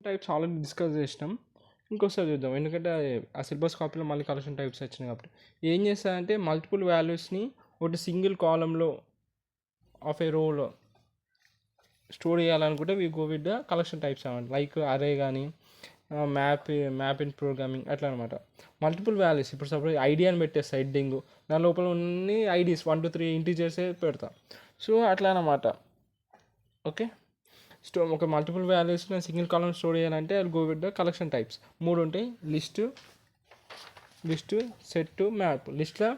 Types already discuss చేసినాం. ఇంకోసారి చూద్దాం, ఎందుకంటే ఆ సిలబస్ కాపీలో మళ్ళీ కలెక్షన్ టైప్స్ వచ్చినాయి కాబట్టి. ఏం చేస్తారంటే మల్టిపుల్ వాల్యూస్ని ఒకటి సింగిల్ కాలంలో ఆఫ్ ఏ రోలో స్టోర్ చేయాలనుకుంటే we go with the collection types అన్నమాట. లైక్ అరే కానీ మ్యాప్ ఇన్ ప్రోగ్రామింగ్ అట్లా అనమాట. మల్టిపుల్ వాల్యూస్, ఇప్పుడు సపోజ్ ఐడి అని పెట్టేస్తా హెడ్డింగ్, దాని లోపల ఉన్న ఐడీస్ 1 2 3 ఇంటీజర్సే పెడతా. సో అట్లా అనమాట. ఓకే, ఒక మల్టిపుల్ వాల్యూస్ సింగిల్ కాలం స్టోర్ చేయాలంటే అది go with the collection types. 3 ఉంటాయి: లిస్ట్, సెట్, మ్యాప్. లిస్ట్లో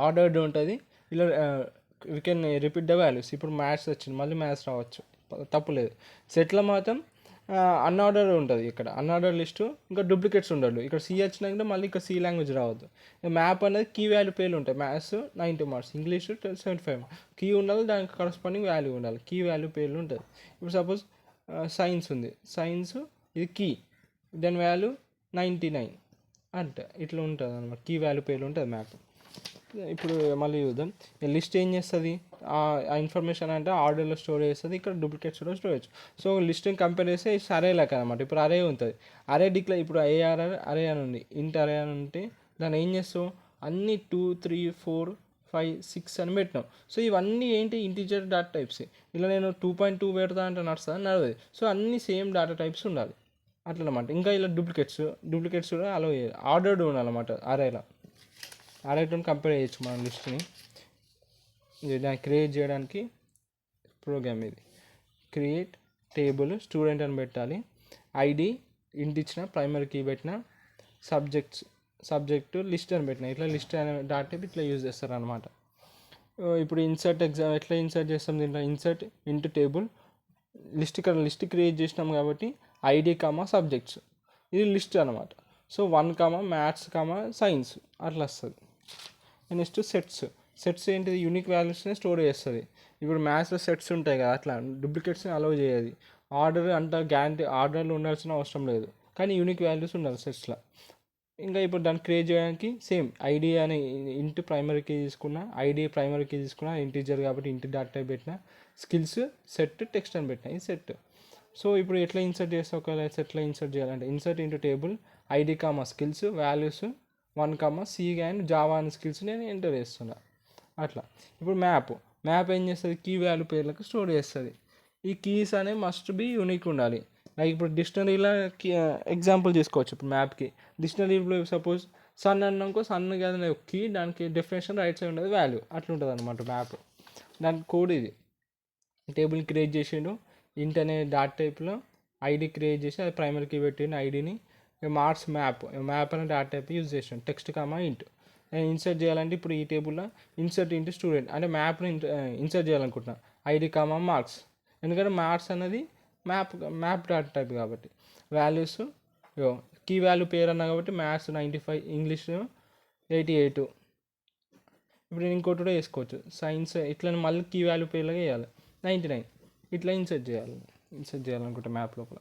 ఆర్డర్డ్ ఉంటుంది, ఇలా we can repeat the values. ఇప్పుడు మ్యాథ్స్ వచ్చింది, మళ్ళీ మ్యాథ్స్ రావచ్చు, తప్పులేదు. సెట్లో మాత్రం అన్ఆర్డర్ ఉంటుంది. ఇక్కడ అన్ఆర్డర్ లిస్టు, ఇంకా డూప్లికేట్స్ ఉండదు. ఇక్కడ సి వచ్చినాక మళ్ళీ ఇక్కడ సి లాంగ్వేజ్ రావద్దు. మ్యాప్ అనేది కీ వాల్యూ పేర్లు ఉంటాయి. మ్యాథ్స్ 90 మార్క్స్, ఇంగ్లీష్ 75 కీ ఉండాలి, దానికి కరస్పాండింగ్ వాల్యూ ఉండాలి, కీ వాల్యూ పేర్లు ఉంటుంది. ఇప్పుడు సపోజ్ సైన్స్ ఉంది, సైన్స్ ఇది కీ, దాని వాల్యూ 99 అంటే ఇట్లా ఉంటుంది అనమాట. కీ వాల్యూ పేర్లు ఉంటుంది మ్యాప్. ఇప్పుడు మళ్ళీ చూద్దాం. లిస్ట్ ఏం చేస్తుంది, ఆ ఇన్ఫర్మేషన్ అంటే ఆర్డర్లో స్టోర్ చేస్తుంది, ఇక్కడ డూప్లికేట్స్ కూడా స్టోర్ చేయొచ్చు. సో లిస్ట్ని కంపేర్ చేస్తే అరే లెక్క అనమాట. ఇప్పుడు అరే ఉంటుంది, అరే డిక్లేర్, ఇప్పుడు అరే అని ఉంది, ఇంట్ అరే అని ఉంటే దాన్ని ఏం చేస్తావు, అన్ని 2 3 4 5 6 అని పెట్టినాం. సో ఇవన్నీ ఏంటి, ఇంటీజర్ డాటా టైప్స్. ఇలా నేను 2.2 పెడతా అంటే నడవదు. సో అన్ని సేమ్ డాటా టైప్స్ ఉండాలి అట్లా అనమాట. ఇంకా ఇలా డూప్లికేట్స్ కూడా అలో చేయాలి, ఆర్డర్డ్ ఉండాలన్నమాట. అరేతో కంపేర్ చేయొచ్చు మనం లిస్ట్ని. దాన్ని క్రియేట్ చేయడానికి ప్రోగ్రామ్ ఇది. క్రియేట్ టేబుల్ స్టూడెంట్ అని పెట్టాలి, ఐడి ఇంటి ఇచ్చిన, ప్రైమరీ కీ పెట్టిన, సబ్జెక్టు లిస్ట్ అని పెట్టిన. ఇట్లా లిస్ట్ అనే డాటా టైప్ ఇట్లా యూజ్ చేస్తారు అనమాట. ఇప్పుడు ఎట్లా ఇన్సర్ట్ చేస్తాం దీంట్లో, ఇన్సర్ట్ ఇంటూ టేబుల్ లిస్ట్. ఇక్కడ లిస్ట్ క్రియేట్ చేసినాం కాబట్టి ఐడి సబ్జెక్ట్స్, ఇది లిస్ట్ అనమాట. సో 1 మ్యాథ్స్ సైన్స్ అట్లా వస్తుంది. నెక్స్ట్ సెట్స్ ఏంటిది, యూనిక్ వాల్యూస్ని స్టోర్ చేస్తుంది. ఇప్పుడు మ్యాథ్స్లో సెట్స్ ఉంటాయి కదా, అట్లా డూప్లికేట్స్ని అలౌ చేయదు. ఆర్డర్లో ఉండాల్సిన అవసరం లేదు, కానీ యూనిక్ వాల్యూస్ ఉండాలి సెట్స్లో. ఇంకా ఇప్పుడు దాన్ని క్రియేట్ చేయడానికి సేమ్ ఐడి అని ఇంటి ప్రైమరీ కీ తీసుకున్న, ఇంటీజర్ కాబట్టి ఇంటి డాటా టైప్ పెట్టిన, స్కిల్స్ సెట్ టెక్స్ట్ అని పెట్టిన, ఇది సెట్. సో ఇప్పుడు ఎట్లా ఇన్సర్ట్ చేస్తే, ఒకవేళ సెట్లో ఇన్సర్ట్ చేయాలంటే insert into table ID skills values 1 C and Java అని స్కిల్స్ నేను ఎంటర్ చేస్తున్నా అట్లా. ఇప్పుడు మ్యాప్ ఏం చేస్తుంది, కీ వాల్యూ పేర్లకు స్టోర్ చేస్తుంది. ఈ కీస్ అనేవి మస్ట్ బి యూనిక్ ఉండాలి. లైక్ ఇప్పుడు డిక్షనరీలో ఎగ్జాంపుల్ తీసుకోవచ్చు. ఇప్పుడు మ్యాప్కి డిక్షనరీలో సపోజ్ సన్ అన్నాకో, సన్ కదా కీ, దానికి డెఫినేషన్ రైట్ సైడ్ ఉండదు, వాల్యూ అట్లా ఉంటుంది అనమాట మ్యాప్. దానికి కోడ్ ఇది. టేబుల్ క్రియేట్ చేసిండు, ఇంట్ అనే డాట్ టైప్లో ఐడి క్రియేట్ చేసి అది ప్రైమరీ కీ పెట్టిండు, ఐడిని మార్క్స్ మ్యాప్ అనే డాటా టైప్ యూజ్ చేసాను, టెక్స్ట్ ఇంట్. నేను ఇన్సర్ట్ చేయాలంటే ఇప్పుడు ఈ టేబుల్లో ఇన్సర్ట్ ఇంటూ స్టూడెంట్ అంటే మ్యాప్ని ఇన్సర్ట్ చేయాలనుకుంటున్నా, ఐడి మార్క్స్. ఎందుకంటే మార్క్స్ అనేది మ్యాప్ డాటా టైప్ కాబట్టి. వాల్యూస్ కీ వాల్యూ పేరు అన్నా కాబట్టి మ్యాథ్స్ 95, ఇంగ్లీష్ 88. ఇప్పుడు నేను ఇంకోటి కూడా వేసుకోవచ్చు, సైన్స్. ఇట్లా మళ్ళీ కీ వాల్యూ పేర్లుగా వేయాలి 99. ఇట్లా ఇన్సర్ట్ చేయాలనుకుంటే మ్యాప్ లోపల.